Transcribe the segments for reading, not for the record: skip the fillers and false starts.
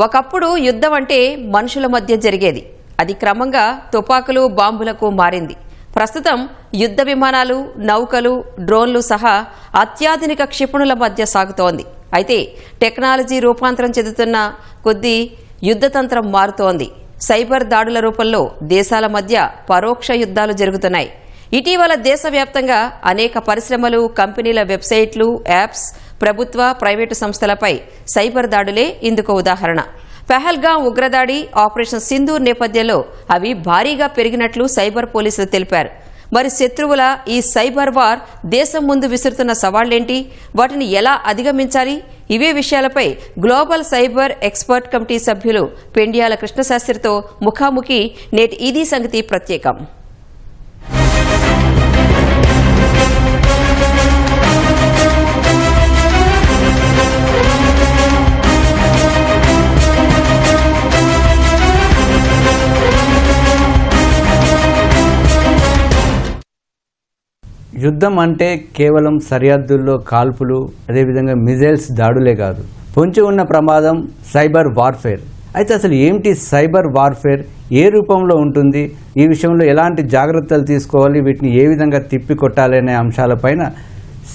ఒకప్పుడు యుద్ధం అంటే మనుషుల మధ్య జరిగేది. అది క్రమంగా తుపాకులు, బాంబులకు మారింది. ప్రస్తుతం యుద్ధ విమానాలు, నౌకలు, డ్రోన్లు సహా అత్యాధునిక క్షిపణుల మధ్య సాగుతోంది. అయితే టెక్నాలజీ రూపాంతరం చెందుతున్న కొద్దీ యుద్ధతంత్రం మారుతోంది. సైబర్ దాడుల రూపంలో దేశాల మధ్య పరోక్ష యుద్ధాలు జరుగుతున్నాయి. ఇటీవల దేశవ్యాప్తంగా అనేక పరిశ్రమలు, కంపెనీల వెబ్సైట్లు, యాప్స్, ప్రభుత్వ, ప్రైవేటు సంస్థలపై సైబర్ దాడులే ఇందుకు ఉదాహరణ. పహల్గాం ఉగ్రదాడి, ఆపరేషన్ సింధూర్ నేపథ్యంలో అవి భారీగా పెరిగినట్లు సైబర్ పోలీసులు తెలిపారు. మరి శత్రువుల ఈ సైబర్ వార్ దేశం ముందు విసురుతున్న సవాళ్లేంటి? వాటిని ఎలా అధిగమించాలి? ఇవే విషయాలపై గ్లోబల్ సైబర్ ఎక్స్పర్ట్ కమిటీ సభ్యులు పెండ్యాల కృష్ణశాస్త్రితో ముఖాముఖి నేటి ఇది సంగతి ప్రత్యేకం. యుద్ధం అంటే కేవలం సరిహద్దుల్లో కాల్పులు, అదేవిధంగా మిజైల్స్ దాడులే కాదు, పొంచి ఉన్న ప్రమాదం సైబర్ వార్ఫేర్. అయితే అసలు ఏమిటి సైబర్ వార్ఫేర్? ఏ రూపంలో ఉంటుంది? ఈ విషయంలో ఎలాంటి జాగ్రత్తలు తీసుకోవాలి? వీటిని ఏ విధంగా తిప్పికొట్టాలనే అంశాలపైన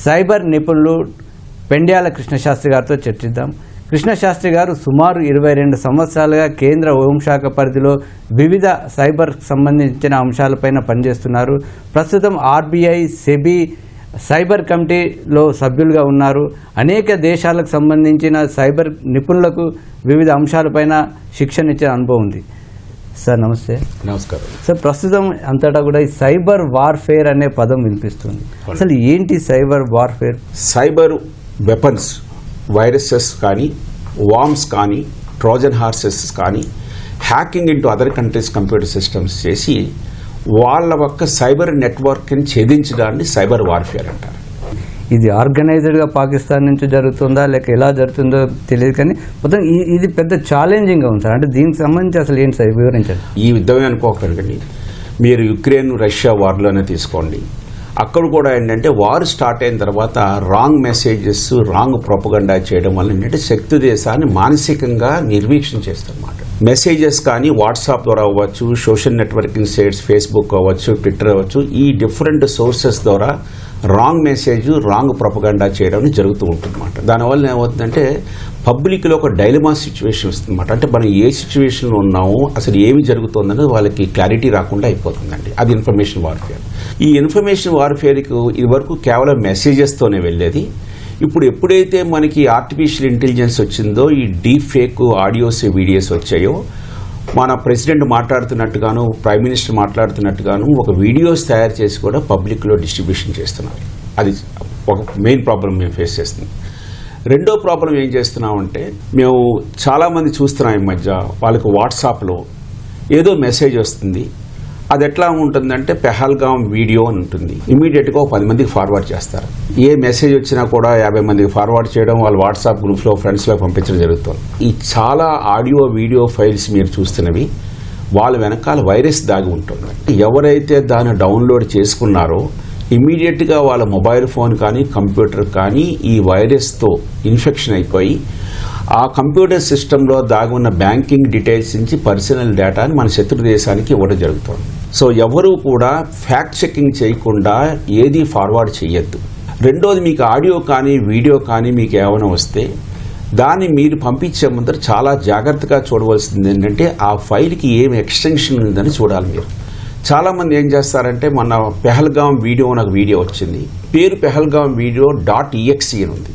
సైబర్ నిపుణులు పెండ్యాల కృష్ణశాస్త్రి గారితో చర్చిద్దాం. కృష్ణశాస్త్రి గారు సుమారు 22 సంవత్సరాలుగా కేంద్ర హోంశాఖ పరిధిలో వివిధ సైబర్ సంబంధించిన అంశాలపైన పనిచేస్తున్నారు. ప్రస్తుతం ఆర్బీఐ, సెబీ సైబర్ కమిటీలో సభ్యులుగా ఉన్నారు. అనేక దేశాలకు సంబంధించిన సైబర్ నిపుణులకు వివిధ అంశాలపైన శిక్షణ ఇచ్చిన అనుభవం ఉంది. సార్ నమస్తే. నమస్కారం సార్, ప్రస్తుతం అంతటా కూడా ఈ సైబర్ వార్ఫేర్ అనే పదం వినిపిస్తుంది. అసలు ఏంటి cyber warfare? Cyber weapons, viruses కానీ, వార్మ్స్ కానీ, ట్రోజన్ హార్సెస్ కానీ hacking into other countries computer systems చేసి వాళ్ళ ఒక్క సైబర్ నెట్వర్క్ని ఛేదించడాన్ని సైబర్ వార్ఫేర్ అంటారు. ఇది ఆర్గనైజ్డ్గా పాకిస్తాన్ నుంచి జరుగుతుందా లేక ఎలా జరుగుతుందో తెలియదు, కానీ మొత్తం ఇది పెద్ద ఛాలెంజింగ్గా ఉంది సార్. అంటే దీనికి సంబంధించి అసలు ఏంటి సార్ వివరించండి. ఈ యుద్ధమే అనుకోకండి, మీరు యుక్రెయిన్ రష్యా వార్లోనే తీసుకోండి. అక్కడ కూడా ఏంటంటే వార్ స్టార్ట్ అయిన తర్వాత రాంగ్ మెసేజెస్, రాంగ్ ప్రొపగండా చేయడం వల్ల ఏంటంటే శక్తి దేశాన్ని మానసికంగా నిర్వీక్షణ చేస్తారన్నమాట. మెసేజెస్ కానీ వాట్సాప్ ద్వారా అవ్వచ్చు, సోషల్ నెట్వర్కింగ్ సైట్స్, ఫేస్బుక్ అవ్వచ్చు, ట్విట్టర్ అవ్వచ్చు, ఈ డిఫరెంట్ సోర్సెస్ ద్వారా రాంగ్ మెసేజ్, రాంగ్ ప్రొపగండా చేయడం జరుగుతూ ఉంటుందన్నమాట. దానివల్ల ఏమవుతుందంటే పబ్లిక్లో ఒక డైలమా సిచ్యువేషన్ వస్తుందన్నమాట. అంటే మనం ఏ సిచ్యువేషన్లో ఉన్నామో, అసలు ఏమి జరుగుతుందనేది వాళ్ళకి క్లారిటీ రాకుండా అయిపోతుందండి. అది ఇన్ఫర్మేషన్ వార్ఫేర్. ఈ ఇన్ఫర్మేషన్ వార్ఫేర్కి ఇది వరకు కేవలం మెసేజెస్తోనే వెళ్ళేది. ఇప్పుడు ఎప్పుడైతే మనకి ఆర్టిఫిషియల్ ఇంటెలిజెన్స్ వచ్చిందో, ఈ డీప్ ఫేక్ ఆడియోస్, వీడియోస్ వచ్చాయో, మన ప్రెసిడెంట్ మాట్లాడుతున్నట్టుగాను, ప్రైమ్ మినిస్టర్ మాట్లాడుతున్నట్టుగాను ఒక వీడియోస్ తయారు చేసి కూడా పబ్లిక్లో డిస్ట్రిబ్యూషన్ చేస్తున్నారు. అది ఒక మెయిన్ ప్రాబ్లం మేము ఫేస్ చేస్తున్నాం. రెండో ప్రాబ్లం ఏం చేస్తున్నామంటే, మేము చాలామంది చూస్తున్నాం ఈ మధ్య, వాళ్ళకి వాట్సాప్లో ఏదో మెసేజ్ వస్తుంది. అది ఎట్లా ఉంటుందంటే పెహల్గాం వీడియో అని ఉంటుంది. ఇమీడియట్గా 10 మందికి ఫార్వర్డ్ చేస్తారు. ఏ మెసేజ్ వచ్చినా కూడా 50 మందికి ఫార్వర్డ్ చేయడం, వాళ్ళ వాట్సాప్ గ్రూప్స్లో, ఫ్రెండ్స్లో పంపించడం జరుగుతుంది. ఈ చాలా ఆడియో, వీడియో ఫైల్స్ మీరు చూస్తున్నవి, వాళ్ళ వెనకాల వైరస్ దాగి ఉంటుంది. ఎవరైతే దాన్ని డౌన్లోడ్ చేసుకున్నారో ఇమీడియట్గా వాళ్ళ మొబైల్ ఫోన్ కానీ, కంప్యూటర్ కానీ ఈ వైరస్తో ఇన్ఫెక్షన్ అయిపోయి ఆ కంప్యూటర్ సిస్టంలో దాగి ఉన్న బ్యాంకింగ్ డీటెయిల్స్ నుంచి పర్సనల్ డేటాని మన శత్రు దేశానికి ఇవ్వడం జరుగుతుంది. సో ఎవరూ కూడా ఫ్యాక్ట్ చెకింగ్ చేయకుండా ఏది ఫార్వర్డ్ చేయొద్దు. రెండోది, మీకు ఆడియో కానీ, వీడియో కానీ మీకు ఏమైనా వస్తే దాన్ని మీరు పంపించే ముందర చాలా జాగ్రత్తగా చూడవలసింది ఏంటంటే ఆ ఫైల్కి ఏమి ఎక్స్టెన్షన్ ఉందని చూడాలి. మీరు చాలామంది ఏం చేస్తారంటే, మన పెహల్గాం వీడియో నాకు వీడియో వచ్చింది, పేరు పెహల్గాం వీడియో .exe అని ఉంది.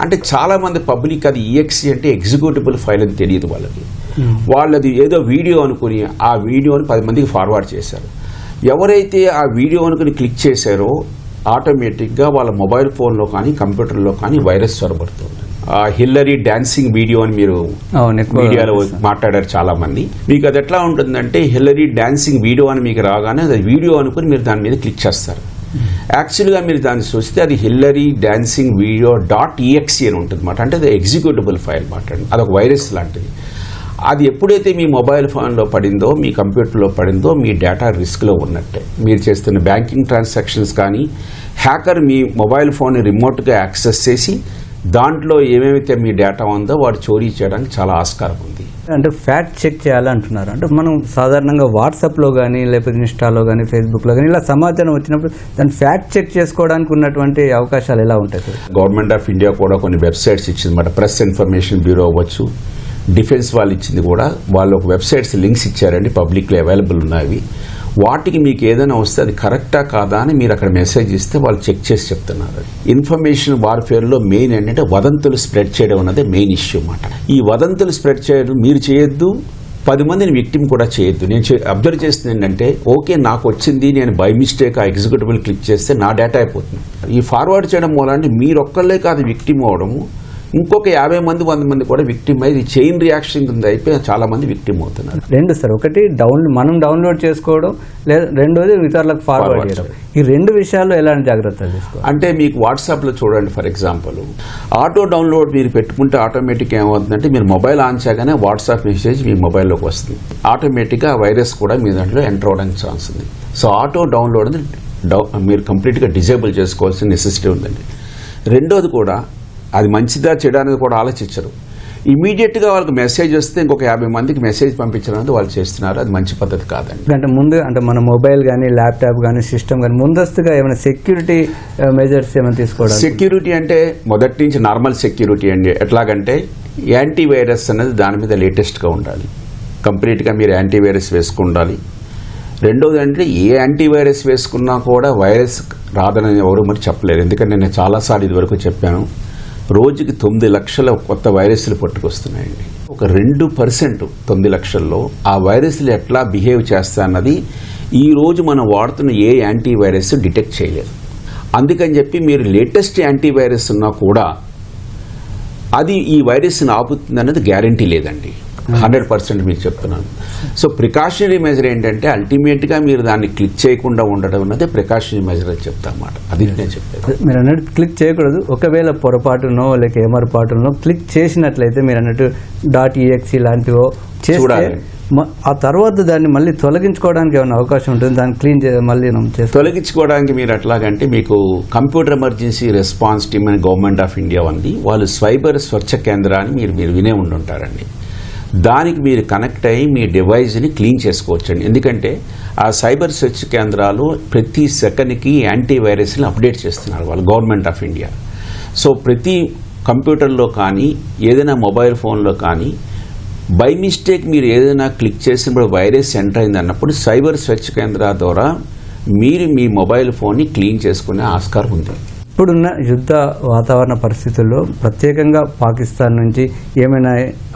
అంటే చాలామంది పబ్లిక్ అది EXE అంటే ఎగ్జిక్యూటిబుల్ ఫైల్ అని తెలియదు వాళ్ళకి. వాళ్ళది ఏదో వీడియో అనుకుని ఆ వీడియోని 10 మందికి ఫార్వర్డ్ చేశారు. ఎవరైతే ఆ వీడియో అనుకుని క్లిక్ చేశారో ఆటోమేటిక్గా వాళ్ళ మొబైల్ ఫోన్లో కానీ, కంప్యూటర్లో కానీ వైరస్ చొరబడుతుంది. హిల్లరీ డాన్సింగ్ వీడియో అని మీరు మీడియాలో మాట్లాడారు చాలా మంది. మీకు అది ఎట్లా ఉంటుందంటే, హిల్లరీ డాన్సింగ్ వీడియో అని మీకు రాగానే అది వీడియో అనుకుని మీరు దాని మీద క్లిక్ చేస్తారు. యాక్చువల్గా మీరు దాన్ని చూస్తే అది హిల్లరీ డాన్సింగ్ వీడియో .exe అని ఉంటుంది అన్నమాట. అంటే అది ఎగ్జిక్యూటిబుల్ ఫైల్ అన్నమాట. అదొక వైరస్ లాంటిది. అది ఎప్పుడైతే మీ మొబైల్ ఫోన్లో పడిందో, మీ కంప్యూటర్లో పడిందో, మీ డేటా రిస్క్లో ఉన్నట్టే. మీరు చేస్తున్న బ్యాంకింగ్ ట్రాన్సాక్షన్స్ కానీ, హ్యాకర్ మీ మొబైల్ ఫోన్ని రిమోట్గా యాక్సెస్ చేసి దాంట్లో ఏమేమైతే మీ డేటా ఉందో వాడు చోరీ చేయడానికి చాలా ఆస్కారం ఉంది. అంటే ఫ్యాక్ట్ చెక్ చేయాలంటున్నారు. అంటే మనం సాధారణంగా వాట్సాప్లో కానీ లేకపోతే ఇన్స్టాలో కానీ ఫేస్బుక్లో కానీ ఇలా సమాచారం వచ్చినప్పుడు దాన్ని ఫ్యాక్ట్ చెక్ చేసుకోవడానికి ఉన్నటువంటి అవకాశాలు ఎలా ఉంటాయి సార్? గవర్నమెంట్ ఆఫ్ ఇండియా కూడా కొన్ని వెబ్సైట్స్ ఇచ్చిందన్నమాట. ప్రెస్ ఇన్ఫర్మేషన్ బ్యూరో అవ్వచ్చు, డిఫెన్స్ వాళ్ళు ఇచ్చింది కూడా, వాళ్ళు ఒక వెబ్సైట్స్ లింక్స్ ఇచ్చారండి, పబ్లిక్లో అవైలబుల్ ఉన్నాయి. వాటికి మీకు ఏదైనా వస్తే అది కరెక్టా కాదా అని మీరు అక్కడ మెసేజ్ ఇస్తే వాళ్ళు చెక్ చేసి చెప్తున్నారు. ఇన్ఫర్మేషన్ వార్ఫేర్లో మెయిన్ ఏంటంటే వదంతులు స్ప్రెడ్ చేయడం అన్నది మెయిన్ ఇష్యూ అన్నమాట. ఈ వదంతులు స్ప్రెడ్ చేయడం మీరు చేయొద్దు, 10 మందిని విక్టిమ్ కూడా చేయొద్దు. నేను అబ్జర్వ్ చేస్తుంది ఏంటంటే, ఓకే నాకు వచ్చింది, నేను బై మిస్టేక్ ఆ ఎగ్జిక్యూటివ్ క్లిక్ చేస్తే నా డేటా అయిపోతుంది. ఈ ఫార్వర్డ్ చేయడం మూలంటే మీరొక్కళ్ళే కాదు విక్టిమ్ అవడము, ఇంకొక 50 మంది 100 మంది కూడా విక్టిమ్ అయ్యి చైన్ రియాక్షన్ కింద అయిపోయి చాలా మంది విక్టిమ్ అవుతున్నారు. రెండు సార్, ఒకటి మనం డౌన్లోడ్ చేసుకోవడం, లేదా రెండోది ఇతరులకు ఫార్వర్డ్ చేయడం. ఈ రెండు విషయాల్లో ఎలాంటి జాగ్రత్తలు తీసుకోవాలి? అంటే మీకు వాట్సాప్లో చూడండి, ఫర్ ఎగ్జాంపుల్ ఆటో డౌన్లోడ్ మీరు పెట్టుకుంటే ఆటోమేటిక్గా ఏమవుతుందంటే మీరు మొబైల్ ఆన్ చేయగానే వాట్సాప్ మెసేజ్ మీ మొబైల్లోకి వస్తుంది. ఆటోమేటిక్గా వైరస్ కూడా మీ దాంట్లో ఎంటర్ అవడానికి ఛాన్స్ ఉంది. సో ఆటో డౌన్లోడ్ మీరు కంప్లీట్గా డిజేబుల్ చేసుకోవాల్సిన నెసెసిటీ ఉందండి. రెండోది కూడా అది మంచిదా చెడనేది కూడా ఆలోచించరు. ఇమీడియట్గా వాళ్ళకి మెసేజ్ వస్తే ఇంకొక 50 మందికి మెసేజ్ పంపించడానికి వాళ్ళు చేస్తున్నారు. అది మంచి పద్ధతి కాదండి. అంటే ముందు అంటే మన మొబైల్ కానీ ల్యాప్టాప్ కానీ సిస్టమ్ కానీ ముందస్తుగా ఏమైనా సెక్యూరిటీ మెజర్స్ ఏమైనా తీసుకోవడం? సెక్యూరిటీ అంటే మొదటి నుంచి నార్మల్ సెక్యూరిటీ అండి. ఎట్లాగంటే యాంటీవైరస్ అనేది దాని మీద లేటెస్ట్గా ఉండాలి. కంప్లీట్గా మీరు యాంటీవైరస్ వేసుకుండాలి. రెండోది అంటే ఏ యాంటీవైరస్ వేసుకున్నా కూడా వైరస్ రాదని ఎవరు మరి చెప్పలేరు. ఎందుకంటే నేను చాలాసార్లు ఇదివరకు చెప్పాను, రోజుకి 9 లక్షల కొత్త వైరస్లు పట్టుకొస్తున్నాయండి. ఒక 2% 9 లక్షల్లో ఆ వైరస్లు ఎట్లా బిహేవ్ చేస్తా అన్నది ఈ రోజు మనం వాడుతున్న ఏ యాంటీవైరస్ డిటెక్ట్ చేయలేదు. అందుకని చెప్పి మీరు లేటెస్ట్ యాంటీవైరస్ ఉన్నా కూడా అది ఈ వైరస్ని ఆపుతుంది అన్నది గ్యారంటీ లేదండి. 100% మీకు చెప్తున్నాను. సో ప్రికాషనరీ మెజర్ ఏంటంటే అల్టిమేట్గా మీరు దాన్ని క్లిక్ చేయకుండా ఉండడం అన్నది ప్రికాషనరీ మెజర్ అని చెప్తామాట. అది నేను చెప్పాను. మీరు అన్నట్టు క్లిక్ చేయకూడదు. ఒకవేళ పొరపాటునో లేక ఏమరపాటునో క్లిక్ చేసినట్లయితే మీరు అన్నట్టు .exe లాంటివో చేస్తే ఆ తర్వాత దాన్ని మళ్ళీ తొలగించుకోవడానికి ఏమైనా అవకాశం ఉంటుంది? దాన్ని క్లీన్ మళ్ళీ తొలగించుకోవడానికి మీరు ఎట్లాగంటే మీకు కంప్యూటర్ ఎమర్జెన్సీ రెస్పాన్స్ టీమ్ అని గవర్నమెంట్ ఆఫ్ ఇండియా ఉంది. వాళ్ళు సైబర్ స్వచ్ఛ కేంద్రాన్ని మీరు వినే ఉండుంటారండి. దానికి మీరు కనెక్ట్ అయ్యి మీ డివైజ్ని క్లీన్ చేసుకోవచ్చండి. ఎందుకంటే ఆ సైబర్ స్వచ్ఛ కేంద్రాలు ప్రతి సెకండ్కి యాంటీవైరస్ని అప్డేట్ చేస్తున్నారు వాళ్ళు, గవర్నమెంట్ ఆఫ్ ఇండియా. సో ప్రతి కంప్యూటర్లో కానీ ఏదైనా మొబైల్ ఫోన్లో కానీ బై మిస్టేక్ మీరు ఏదైనా క్లిక్ చేసినప్పుడు వైరస్ ఎంటర్ అయింది అన్నప్పుడు సైబర్ స్వచ్ఛ కేంద్రాల ద్వారా మీరు మీ మొబైల్ ఫోన్ని క్లీన్ చేసుకునే ఆస్కారం ఉంది. ఇప్పుడున్న యుద్ధ వాతావరణ పరిస్థితుల్లో ప్రత్యేకంగా పాకిస్తాన్ నుంచి ఏమైనా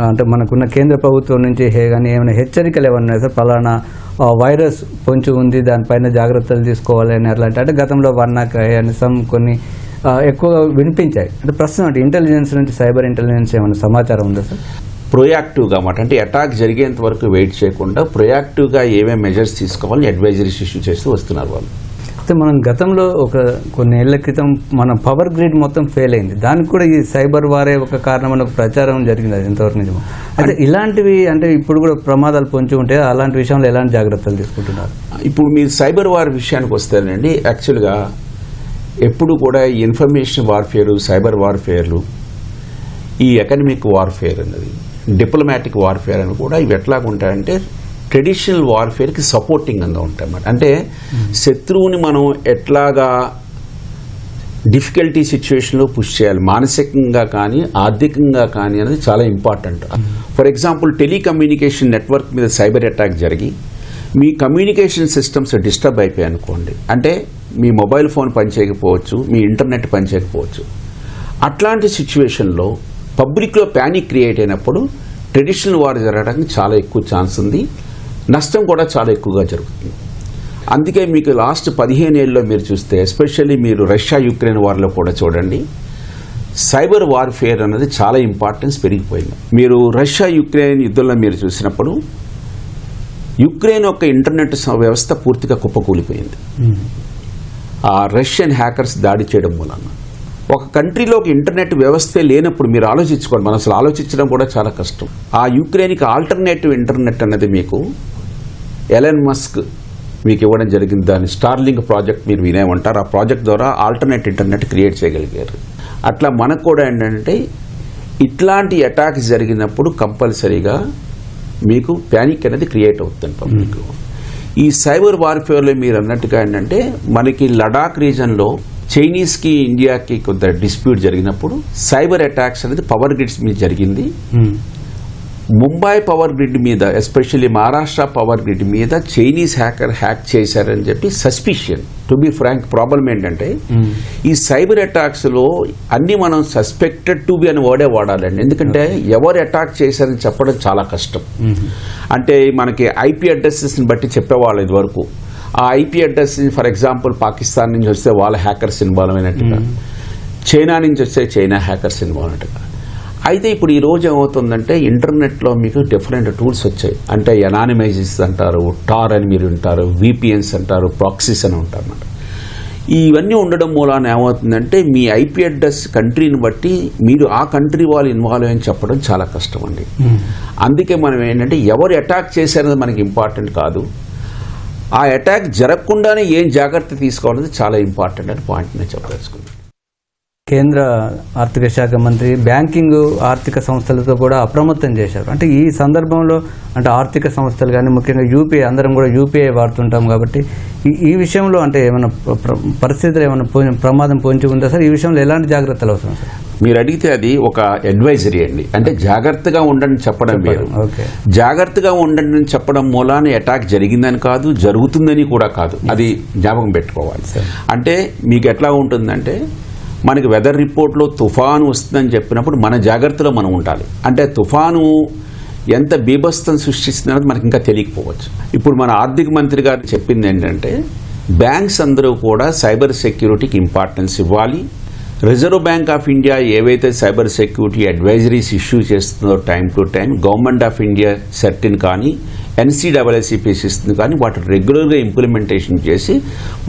అంటే మనకున్న కేంద్ర ప్రభుత్వం నుంచి కానీ ఏమైనా హెచ్చరికలు ఏమన్నా సార్, ఫలానా వైరస్ పొంచి ఉంది, దానిపైన జాగ్రత్తలు తీసుకోవాలి అని అట్లాంటి అంటే గతంలో వర్ణాకాయ అని కొన్ని ఎక్కువగా వినిపించాయి. అంటే ప్రస్తుతం అంటే ఇంటెలిజెన్స్ నుంచి సైబర్ ఇంటెలిజెన్స్ ఏమైనా సమాచారం ఉందా సార్? ప్రొయాక్టివ్గా అన్నమాట, అంటే అటాక్ జరిగేంత వరకు వెయిట్ చేయకుండా ప్రొయాక్టివ్గా ఏమేమి మెజర్స్ తీసుకోవాలని అడ్వైజరీస్ ఇష్యూ చేస్తూ వస్తున్నారు వాళ్ళు. అయితే మనం గతంలో కొన్ని ఏళ్ల క్రితం మన పవర్ గ్రిడ్ మొత్తం ఫెయిల్ అయింది. దానికి కూడా ఈ సైబర్ వారే ఒక కారణం అని ఒక ప్రచారం జరిగింది. అది ఎంతవరకు నిజమో? అయితే ఇలాంటివి అంటే ఇప్పుడు కూడా ప్రమాదాలు పొంచి ఉంటే అలాంటి విషయంలో ఎలాంటి జాగ్రత్తలు తీసుకుంటున్నారు? ఇప్పుడు మీరు సైబర్ వార్ విషయానికి వస్తారండి. యాక్చువల్గా ఎప్పుడు కూడా ఇన్ఫర్మేషన్ వార్ఫేరు, సైబర్ వార్ఫేర్లు, ఈ ఎకనమిక్ వార్ఫేర్ అన్నది, డిప్లొమాటిక్ వార్ఫేర్ అని కూడా ఇవి ఎట్లాగుంటాయంటే ట్రెడిషనల్ వార్ఫేర్కి సపోర్టింగ్ అంగా ఉంటాయి అన్నమాట. అంటే శత్రువుని మనం ఎట్లాగా డిఫికల్టీ సిచ్యువేషన్లో పుష్ చేయాలి, మానసికంగా కానీ ఆర్థికంగా కానీ అనేది చాలా important. For example telecommunication network మీద సైబర్ అటాక్ జరిగి మీ కమ్యూనికేషన్ సిస్టమ్స్ డిస్టర్బ్ అయిపోయాయి అనుకోండి, అంటే మీ మొబైల్ ఫోన్ పనిచేయకపోవచ్చు, మీ ఇంటర్నెట్ పనిచేయకపోవచ్చు. అట్లాంటి సిచ్యువేషన్లో పబ్లిక్లో ప్యానిక్ క్రియేట్ అయినప్పుడు ట్రెడిషనల్ వార్ జరగడానికి చాలా ఎక్కువ ఛాన్స్ ఉంది, నష్టం కూడా చాలా ఎక్కువగా జరుగుతుంది. అందుకే మీకు లాస్ట్ 15 ఏళ్ళలో మీరు చూస్తే, ఎస్పెషల్లీ మీరు రష్యా యుక్రెయిన్ వార్లో కూడా చూడండి, సైబర్ వార్ఫేర్ అనేది చాలా ఇంపార్టెన్స్ పెరిగిపోయింది. మీరు రష్యా యుక్రెయిన్ యుద్ధంలో మీరు చూసినప్పుడు యుక్రెయిన్ యొక్క ఇంటర్నెట్ వ్యవస్థ పూర్తిగా కుప్పకూలిపోయింది ఆ రష్యన్ హ్యాకర్స్ దాడి చేయడం మూలంగా. ఒక కంట్రీలోకి ఇంటర్నెట్ వ్యవస్థే లేనప్పుడు మీరు ఆలోచించుకోండి, మనం అసలు ఆలోచించడం కూడా చాలా కష్టం. ఆ యుక్రెయిన్కి ఆల్టర్నేటివ్ ఇంటర్నెట్ అనేది మీకు ఎలన్ మస్క్ మీకు ఇవ్వడం జరిగింది. దాని స్టార్లింక్ ప్రాజెక్ట్ మీరు వినే ఉంటారు. ఆ ప్రాజెక్ట్ ద్వారా ఆల్టర్నేట్ ఇంటర్నెట్ క్రియేట్ చేయగలిగారు. అట్లా మనకు కూడా ఏంటంటే ఇట్లాంటి అటాక్స్ జరిగినప్పుడు కంపల్సరీగా మీకు ప్యానిక్ అనేది క్రియేట్ అవుతుంది పబ్లిక్. ఈ సైబర్ వార్ఫేర్లో మీరు అన్నట్టుగా ఏంటంటే మనకి లడాక్ రీజన్లో చైనీస్కి ఇండియాకి కొంత డిస్ప్యూట్ జరిగినప్పుడు సైబర్ అటాక్స్ అనేది పవర్ గ్రిడ్స్ మీద జరిగింది. ముంబై పవర్ గ్రిడ్ మీద, ఎస్పెషల్లీ మహారాష్ట్ర పవర్ గ్రిడ్ మీద చైనీస్ హ్యాక్ చేశారని చెప్పి suspicion. To be frank, problem ఏంటంటే ఈ సైబర్ అటాక్స్ లో అన్ని మనం సస్పెక్టెడ్ టు బి అని వర్డే వాడాలండి. ఎందుకంటే ఎవరు అటాక్ చేశారని చెప్పడం చాలా కష్టం. అంటే మనకి ఐపీ అడ్రసెస్ని బట్టి చెప్పేవాళ్ళు ఇది వరకు. ఆ IP address for example Pakistan నుంచి వస్తే వాళ్ళ హ్యాకర్స్ ఇన్వాల్వ్ అయినట్టుగా, చైనా నుంచి వస్తే చైనా హ్యాకర్స్ ఇన్వాల్వ్ అయినట్టుగా. అయితే ఇప్పుడు ఈ రోజు ఏమవుతుందంటే ఇంటర్నెట్లో మీకు డిఫరెంట్ టూల్స్ వచ్చాయి. అంటే ఎనానిమైజెస్ అంటారు, టార్ అని మీరు ఉంటారు, విపిఎన్స్ అంటారు, ప్రాక్సీస్ అని ఉంటారు అన్నమాట. ఇవన్నీ ఉండడం మూలాన ఏమవుతుందంటే మీ ఐపీ అడ్రస్ కంట్రీని బట్టి మీరు ఆ కంట్రీ వాళ్ళు ఇన్వాల్వ్ అని చెప్పడం చాలా కష్టం అండి. అందుకే మనం ఏంటంటే ఎవరు అటాక్ చేశారనేది మనకి ఇంపార్టెంట్ కాదు, ఆ అటాక్ జరగకుండానే ఏం జాగ్రత్త తీసుకోవాలనేది చాలా ఇంపార్టెంట్ అని పాయింట్ నేను చెప్పదలుచుకున్నాను. కేంద్ర ఆర్థిక శాఖ మంత్రి బ్యాంకింగ్ ఆర్థిక సంస్థలతో కూడా అప్రమత్తం చేశారు. అంటే ఈ సందర్భంలో అంటే ఆర్థిక సంస్థలు కానీ ముఖ్యంగా యూపీఐ, అందరం కూడా యూపీఐ వాడుతుంటాం కాబట్టి ఈ విషయంలో అంటే ఏమైనా పరిస్థితులు ఏమైనా ప్రమాదం పొంచి ఉందా సార్? ఈ విషయంలో ఎలాంటి జాగ్రత్తలు అవసరం సార్? మీరు అడిగితే అది ఒక అడ్వైజరీ అండి. అంటే జాగ్రత్తగా ఉండండి చెప్పడం వేరు. జాగ్రత్తగా ఉండండి అని చెప్పడం మూలాన అటాక్ జరిగిందని కాదు, జరుగుతుందని కూడా కాదు. అది జ్ఞాపకం పెట్టుకోవాలి. అంటే మీకు ఎట్లా ఉంటుందంటే మనకి వెదర్ రిపోర్ట్లో తుఫాను వస్తుందని చెప్పినప్పుడు మన జాగ్రత్తలో మనం ఉండాలి. అంటే తుఫాను ఎంత బీభత్సం సృష్టిస్తున్నది మనకి ఇంకా తెలియకపోవచ్చు. ఇప్పుడు మన ఆర్థిక మంత్రి గారు చెప్పింది ఏంటంటే బ్యాంక్స్ అందరూ కూడా సైబర్ సెక్యూరిటీకి ఇంపార్టెన్స్ ఇవ్వాలి. రిజర్వ్ బ్యాంక్ ఆఫ్ ఇండియా ఏవైతే సైబర్ సెక్యూరిటీ అడ్వైజరీస్ ఇష్యూ చేస్తుందో time to time, government of India certain కానీ NCAACPS ఇస్తుంది కానీ వాటిని రెగ్యులర్గా ఇంప్లిమెంటేషన్ చేసి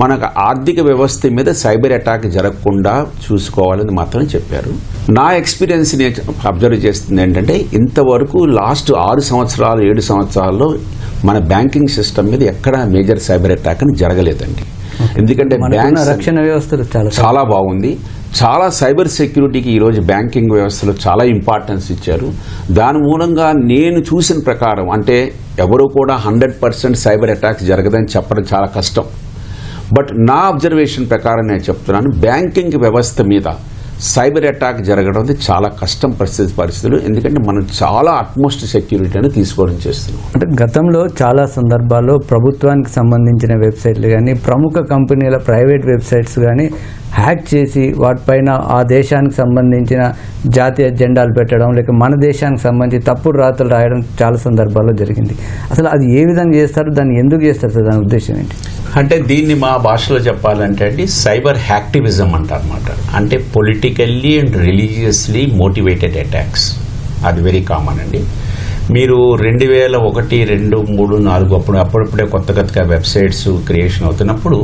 మనకు ఆర్థిక వ్యవస్థ మీద సైబర్ అటాక్ జరగకుండా చూసుకోవాలని మాత్రమే చెప్పారు. నా ఎక్స్పీరియన్స్ అబ్జర్వ్ చేస్తుంది ఏంటంటే ఇంతవరకు లాస్ట్ 6 సంవత్సరాలు 7 సంవత్సరాల్లో మన బ్యాంకింగ్ సిస్టమ్ మీద ఎక్కడ మేజర్ సైబర్ అటాక్ అని జరగలేదండి. ఎందుకంటే బ్యాంక్ రక్షణ వ్యవస్థలు చాలా బాగుంది. చాలా సైబర్ సెక్యూరిటీకి ఈరోజు బ్యాంకింగ్ వ్యవస్థలో చాలా ఇంపార్టెన్స్ ఇచ్చారు. దాని మూలంగా నేను చూసిన ప్రకారం అంటే ఎవరు కూడా 100% సైబర్ అటాక్స్ జరగదని చెప్పడం చాలా కష్టం. బట్ నా అబ్జర్వేషన్ ప్రకారం నేను చెప్తున్నాను, బ్యాంకింగ్ వ్యవస్థ మీద సైబర్ అటాక్ జరగడం అనేది చాలా కష్టం పరిస్థితులు. ఎందుకంటే మనం చాలా అట్మోస్ట్ సెక్యూరిటీని తీసుకోవడం చేస్తున్నాం. అంటే గతంలో చాలా సందర్భాల్లో ప్రభుత్వానికి సంబంధించిన వెబ్సైట్లు కానీ ప్రముఖ కంపెనీల ప్రైవేట్ వెబ్సైట్స్ కానీ హ్యాక్ చేసి వాటిపైన ఆ దేశానికి సంబంధించిన జాతీయ జెండాలు పెట్టడం, లేక మన దేశానికి సంబంధించి తప్పుడు రాతలు రాయడం చాలా సందర్భాల్లో జరిగింది. అసలు అది ఏ విధంగా చేస్తారు, దాన్ని ఎందుకు చేస్తారు సార్, దాని ఉద్దేశం ఏంటి? అంటే దీన్ని మా భాషలో చెప్పాలంటే అండి సైబర్ హ్యాక్టివిజం అంటారన్నమాట. అంటే politically and religiously motivated attacks. అది వెరీ కామన్ అండి. మీరు 2001, 2, 3, 4 అప్పుడప్పుడే కొత్తగా వెబ్సైట్స్ క్రియేషన్ అవుతున్నప్పుడు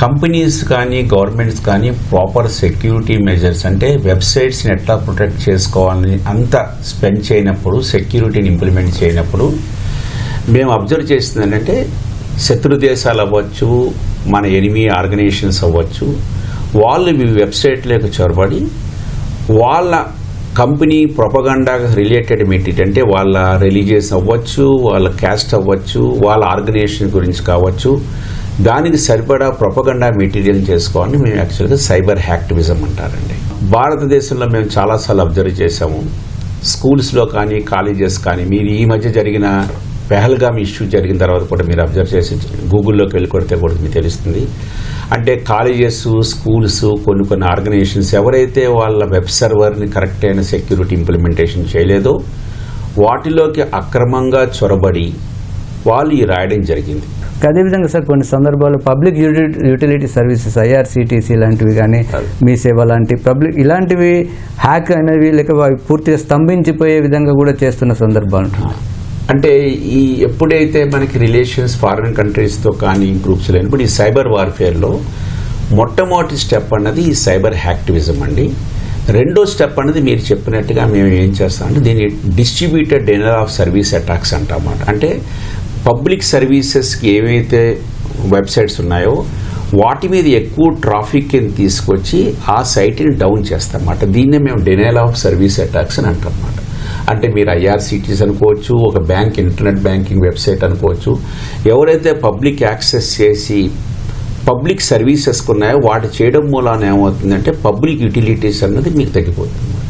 కంపెనీస్ కానీ గవర్నమెంట్స్ కానీ ప్రాపర్ సెక్యూరిటీ మెజర్స్ అంటే వెబ్సైట్స్ని ఎట్లా ప్రొటెక్ట్ చేసుకోవాలని అంత స్పెండ్ చేయనప్పుడు, సెక్యూరిటీని ఇంప్లిమెంట్ చేయనప్పుడు మేము అబ్జర్వ్ చేస్తుంది ఏంటంటే శత్రు దేశాలు అవ్వచ్చు, మన ఎనిమీ ఆర్గనైజేషన్స్ అవ్వచ్చు, వాళ్ళు మీ వెబ్సైట్లోకి చొరబడి వాళ్ళ కంపెనీ ప్రొపగండా రిలేటెడ్ మెటీరియల్ అంటే వాళ్ళ రిలీజియస్ అవ్వచ్చు, వాళ్ళ క్యాస్ట్ అవ్వచ్చు, వాళ్ళ ఆర్గనైజేషన్ గురించి కావచ్చు, దానికి సరిపడా ప్రొపగండా మెటీరియల్ చేసుకోవాలని మేము యాక్చువల్గా సైబర్ హ్యాక్టివిజం అంటారండి. భారతదేశంలో మేము చాలాసార్లు అబ్జర్వ్ చేసాము. స్కూల్స్లో కానీ కాలేజెస్ కానీ మీరు ఈ మధ్య జరిగిన పెహల్గామ్ ఇష్యూ జరిగిన తర్వాత కూడా మీరు అబ్జర్వ్ చేసి గూగుల్లోకి వెళ్ళి కొడితే కూడా మీకు తెలుస్తుంది. అంటే కాలేజెస్, స్కూల్స్, కొన్ని ఆర్గనైజేషన్స్ ఎవరైతే వాళ్ళ వెబ్ సర్వర్ని కరెక్ట్ అయిన సెక్యూరిటీ ఇంప్లిమెంటేషన్ చేయలేదో వాటిలోకి అక్రమంగా చొరబడి వాళ్ళు ఈ రాయడం జరిగింది. అదేవిధంగా సార్ కొన్ని సందర్భాల్లో పబ్లిక్ యూటిలిటీ సర్వీసెస్ IRCTC లాంటివి కానీ మీ సేవ లాంటి పబ్లిక్ ఇలాంటివి హ్యాక్ అనేవి లేక పూర్తిగా స్తంభించిపోయే విధంగా కూడా చేస్తున్న సందర్భాలు ఉంటుంది. అంటే ఈ ఎప్పుడైతే మనకి రిలేషన్స్ ఫారిన్ కంట్రీస్తో కానీ గ్రూప్స్ లేనప్పుడు ఈ సైబర్ వార్ఫేర్లో మొట్టమొదటి స్టెప్ అన్నది ఈ సైబర్ హ్యాక్టివిజం అండి. రెండో స్టెప్ అనేది మీరు చెప్పినట్టుగా మేము ఏం చేస్తామంటే దీన్ని డిస్ట్రిబ్యూటెడ్ డెనైల్ ఆఫ్ సర్వీస్ అటాక్స్ అంటామన్నమాట. అంటే పబ్లిక్ సర్వీసెస్కి ఏవైతే వెబ్సైట్స్ ఉన్నాయో వాటి మీద ఎక్కువ ట్రాఫిక్ తీసుకొచ్చి ఆ సైట్ని డౌన్ చేస్తామన్నమాట. దీన్నే మేము డినైల్ ఆఫ్ సర్వీస్ అటాక్స్ అని అంటామన్నమాట. అంటే మీరు ఐఆర్సిటీస్ అనుకోవచ్చు, ఒక బ్యాంక్ ఇంటర్నెట్ బ్యాంకింగ్ వెబ్సైట్ అనుకోవచ్చు, ఎవరైతే పబ్లిక్ యాక్సెస్ చేసి పబ్లిక్ సర్వీసెస్ ఉన్నాయో వాటి చేయడం మూలాన ఏమవుతుందంటే పబ్లిక్ యూటిలిటీస్ అన్నది మీకు తగ్గిపోతుంది అన్నమాట.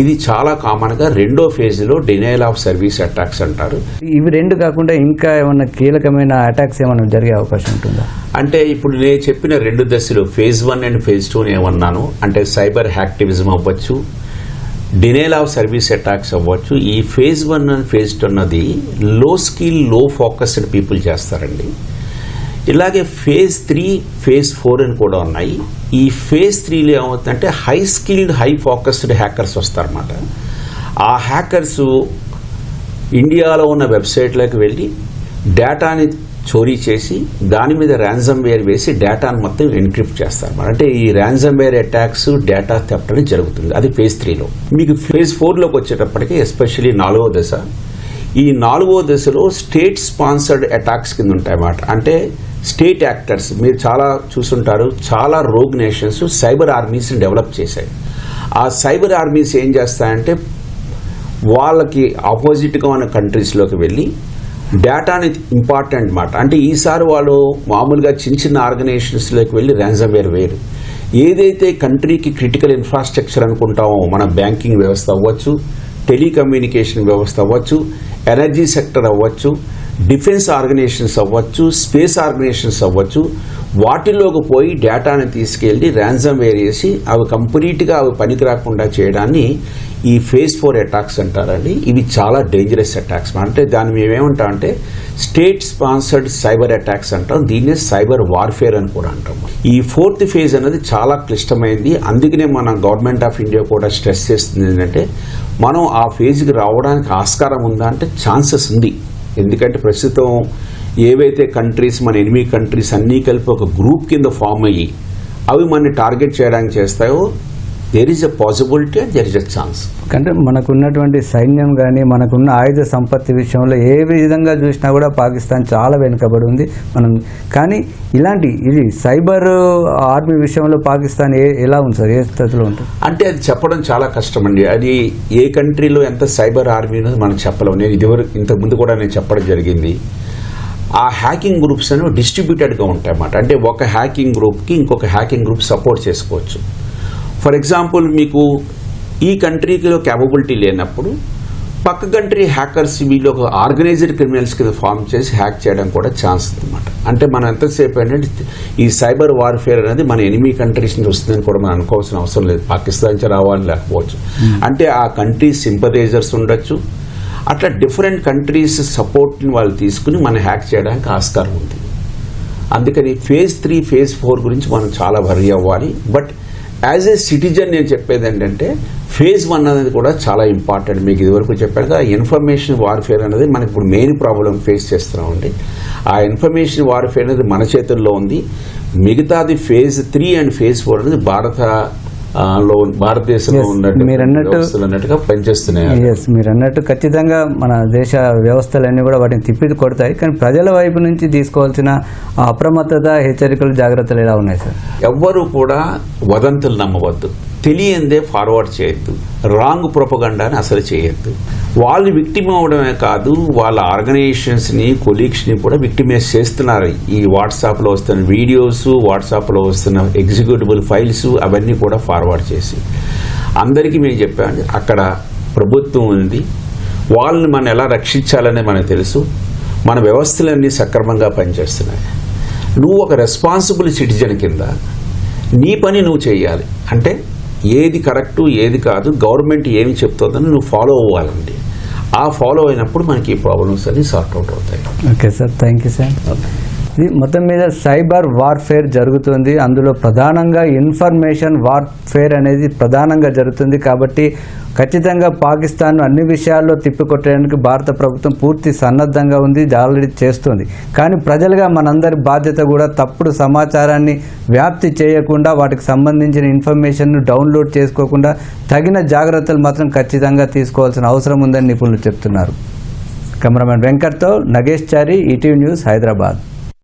ఇది చాలా కామన్గా రెండో ఫేజ్లో డినైల్ ఆఫ్ సర్వీస్ అటాక్స్ అంటారు. ఇవి రెండు కాకుండా ఇంకా ఏమన్నా కీలకమైన అటాక్స్ ఏమైనా జరిగే అవకాశం ఉంటుందా? అంటే ఇప్పుడు నేను చెప్పిన 2 దశలు ఫేజ్ 1 అండ్ ఫేజ్ 2 ఏమన్నాను అంటే సైబర్ హ్యాక్టివిజం అవ్వచ్చు, డినైల్ ఆఫ్ సర్వీస్ అటాక్స్ అవ్వచ్చు. ఈ ఫేజ్ 1 అండ్ ఫేజ్ 2 అన్నది లో స్కిల్ లో ఫోకస్డ్ పీపుల్ చేస్తారండి. ఇలాగే ఫేజ్ 3 ఫేజ్ 4 అని కూడా ఉన్నాయి. ఈ ఫేజ్ 3లో ఏమవుతుందంటే high skilled high focused hackers వస్తారన్నమాట. ఆ హ్యాకర్స్ ఇండియాలో ఉన్న వెబ్సైట్లోకి వెళ్ళి డేటాని చోరీ చేసి దాని మీద ర్యాన్సమ్వేర్ వేసి డేటాను మొత్తం ఎన్క్రిప్ట్ చేస్తారు. అంటే ఈ ర్యాన్సమ్వేర్ అటాక్స్ డేటా థెఫ్ట్ అనేది జరుగుతుంది. అది ఫేజ్ 3లో. మీకు ఫేజ్ 4లోకి వచ్చేటప్పటికి ఎస్పెషల్లీ 4వ దశ. ఈ 4వ దశలో స్టేట్ స్పాన్సర్డ్ అటాక్స్ కింద ఉంటాయన్నమాట. అంటే స్టేట్ యాక్టర్స్ మీరు చాలా చూసుంటారు, చాలా రోగ్ నేషన్స్ సైబర్ ఆర్మీస్ని డెవలప్ చేశాయి. ఆ సైబర్ ఆర్మీస్ ఏం చేస్తాయంటే వాళ్ళకి ఆపోజిట్గా ఉన్న కంట్రీస్లోకి వెళ్ళి డేటాని ఇంపార్టెంట్ మాట. అంటే ఈసారి వాళ్ళు మామూలుగా చిన్న ఆర్గనైజేషన్స్లోకి వెళ్ళి ర్యాన్సమ్వేర్ వేరు. ఏదైతే కంట్రీకి క్రిటికల్ ఇన్ఫ్రాస్ట్రక్చర్ అనుకుంటామో మన బ్యాంకింగ్ వ్యవస్థ అవ్వచ్చు, టెలికమ్యూనికేషన్ వ్యవస్థ అవ్వచ్చు, ఎనర్జీ సెక్టర్ అవ్వచ్చు, డిఫెన్స్ ఆర్గనైజేషన్స్ అవ్వచ్చు, స్పేస్ ఆర్గనైజేషన్స్ అవ్వచ్చు, వాటిల్లోకి పోయి డేటాని తీసుకెళ్లి ర్యాన్సమ్వేర్ వేసి అవి కంప్లీట్గా అవి పనికి రాకుండా చేయడాన్ని ఈ ఫేజ్ 4 అటాక్స్ అంటారండి. ఇవి చాలా డేంజరస్ అటాక్స్. అంటే దాన్ని మేమేమంటామంటే స్టేట్ స్పాన్సర్డ్ సైబర్ అటాక్స్ అంటాం. దీన్నే సైబర్ వార్ఫేర్ అని కూడా అంటాం. ఈ 4th ఫేజ్ అనేది చాలా క్లిష్టమైంది. అందుకనే మన గవర్నమెంట్ ఆఫ్ ఇండియా కూడా స్ట్రెస్ చేస్తుంది ఏంటంటే మనం ఆ ఫేజ్కి రావడానికి ఆస్కారం ఉందా అంటే ఛాన్సెస్ ఉంది. ఎందుకంటే ప్రస్తుతం ఏవైతే కంట్రీస్ మన ఎనిమీ కంట్రీస్ అన్నీ కలిపి ఒక గ్రూప్ కింద ఫామ్ అయ్యి అవి మనని టార్గెట్ చేయడానికి చేస్తాయో there is a possibility and there is a chance. అంటే మనకున్నటువంటి సైన్యం కానీ మనకున్న ఆయుధ సంపత్తి విషయంలో ఏ విధంగా చూసినా కూడా పాకిస్తాన్ చాలా వెనుకబడి ఉంది. కానీ ఇది సైబర్ ఆర్మీ విషయంలో పాకిస్తాన్ ఎలా ఉంది సార్, ఏ స్థితిలో ఉంటుంది అంటే అది చెప్పడం చాలా కష్టం అండి. అది ఏ కంట్రీలో ఎంత సైబర్ ఆర్మీ ఉన్నది మనం చెప్పలేము. నేను ఇంతకుముందు కూడా నేను చెప్పడం జరిగింది. ఆ హ్యాకింగ్ గ్రూప్స్ అనేవి డిస్ట్రిబ్యూటెడ్గా ఉంటాయి అన్నమాట. అంటే ఒక హ్యాకింగ్ గ్రూప్కి ఇంకొక హ్యాకింగ్ గ్రూప్ సపోర్ట్ చేసుకోవచ్చు. ఫర్ ఎగ్జాంపుల్ మీకు ఈ కంట్రీలో క్యాపబిలిటీ లేనప్పుడు పక్క కంట్రీ హ్యాకర్స్ వీళ్ళు ఒక ఆర్గనైజ్డ్ క్రిమినల్స్ కింద ఫామ్ చేసి హ్యాక్ చేయడం కూడా ఛాన్స్ ఉందన్నమాట. అంటే మనం ఎంతసేపు ఏంటంటే ఈ సైబర్ వార్ఫేర్ అనేది మన ఎనిమీ కంట్రీస్ నుంచి వస్తుందని కూడా మనం అనుకోవాల్సిన అవసరం లేదు. పాకిస్తాన్ నుంచి రావాలని లేకపోవచ్చు. అంటే ఆ కంట్రీస్ సింపథైజర్స్ ఉండొచ్చు. అట్లా డిఫరెంట్ కంట్రీస్ సపోర్ట్ని వాళ్ళు తీసుకుని మనం హ్యాక్ చేయడానికి ఆస్కారం ఉంది. అందుకని ఫేజ్ 3 ఫేజ్ 4 గురించి మనం చాలా వరీ అవ్వాలి. బట్ యాజ్ ఏ సిటిజన్ నేను చెప్పేది ఏంటంటే ఫేజ్ 1 అనేది కూడా చాలా ఇంపార్టెంట్. మీకు ఇదివరకు చెప్పాను కదా, ఇన్ఫర్మేషన్ వార్ఫేర్ అనేది మనకి ఇప్పుడు మెయిన్ ప్రాబ్లం ఫేస్ చేస్తున్నామండి. ఆ ఇన్ఫర్మేషన్ వార్ఫేర్ అనేది మన చేతుల్లో ఉంది. మిగతాది ఫేజ్ 3 అండ్ ఫేజ్ 4 అనేది భారతదేశంలో ఉన్నట్టుగా పనిచేస్తున్నాయి. మీరు అన్నట్టు ఖచ్చితంగా మన దేశ వ్యవస్థలన్నీ కూడా వాటిని తిప్పి కొడతాయి. కానీ ప్రజల వైపు నుంచి తీసుకోవాల్సిన అప్రమత్తత, హెచ్చరికలు, జాగ్రత్తలు ఎలా ఉన్నాయి సార్? ఎవ్వరూ కూడా వదంతులు నమ్మవద్దు, తెలియందే ఫార్వర్డ్ చేయొద్దు, రాంగ్ ప్రొపగండాని అసలు చేయొద్దు. వాళ్ళు విక్టిమ్ అవడమే కాదు, వాళ్ళ ఆర్గనైజేషన్స్ని, కొలీగ్స్ని కూడా విక్టిమైజ్ చేస్తున్నారు. ఈ వాట్సాప్లో వస్తున్న వీడియోస్, వాట్సాప్లో వస్తున్న ఎగ్జిక్యూటిబుల్ ఫైల్స్ అవన్నీ కూడా ఫార్వర్డ్ చేసి అందరికీ మేము చెప్పామండి, అక్కడ ప్రభుత్వం ఉంది, వాళ్ళని మనం ఎలా రక్షించాలనే మనకు తెలుసు. మన వ్యవస్థలన్నీ సక్రమంగా పనిచేస్తున్నాయి. నువ్వు ఒక రెస్పాన్సిబుల్ సిటిజన్ కింద నీ పని నువ్వు చేయాలి. అంటే ఏది కరెక్టు ఏది కాదు, గవర్నమెంట్ ఏమి చెప్తుందని నువ్వు ఫాలో అవ్వాలండి. ఆ ఫాలో అయినప్పుడు మనకి ఈ ప్రాబ్లమ్స్ అన్ని సార్ట్అవుట్ అవుతాయి. Okay sir, thank you sir. ఇది మొత్తం మీద సైబర్ వార్ఫేర్ జరుగుతుంది. అందులో ప్రధానంగా ఇన్ఫర్మేషన్ వార్ఫేర్ అనేది ప్రధానంగా జరుగుతుంది. కాబట్టి ఖచ్చితంగా పాకిస్తాన్ అన్ని విషయాల్లో తిప్పికొట్టడానికి భారత ప్రభుత్వం పూర్తి సన్నద్ధంగా ఉంది, ఆల్రెడీ చేస్తుంది. కానీ ప్రజలుగా మనందరి బాధ్యత కూడా తప్పుడు సమాచారాన్ని వ్యాప్తి చేయకుండా, వాటికి సంబంధించిన ఇన్ఫర్మేషన్ను డౌన్లోడ్ చేసుకోకుండా తగిన జాగ్రత్తలు మాత్రం ఖచ్చితంగా తీసుకోవాల్సిన అవసరం ఉందని నిపుణులు చెప్తున్నారు. కెమెరామెన్ వెంకట్తో నగేష్ చారి, ఈటీవీ న్యూస్, హైదరాబాద్.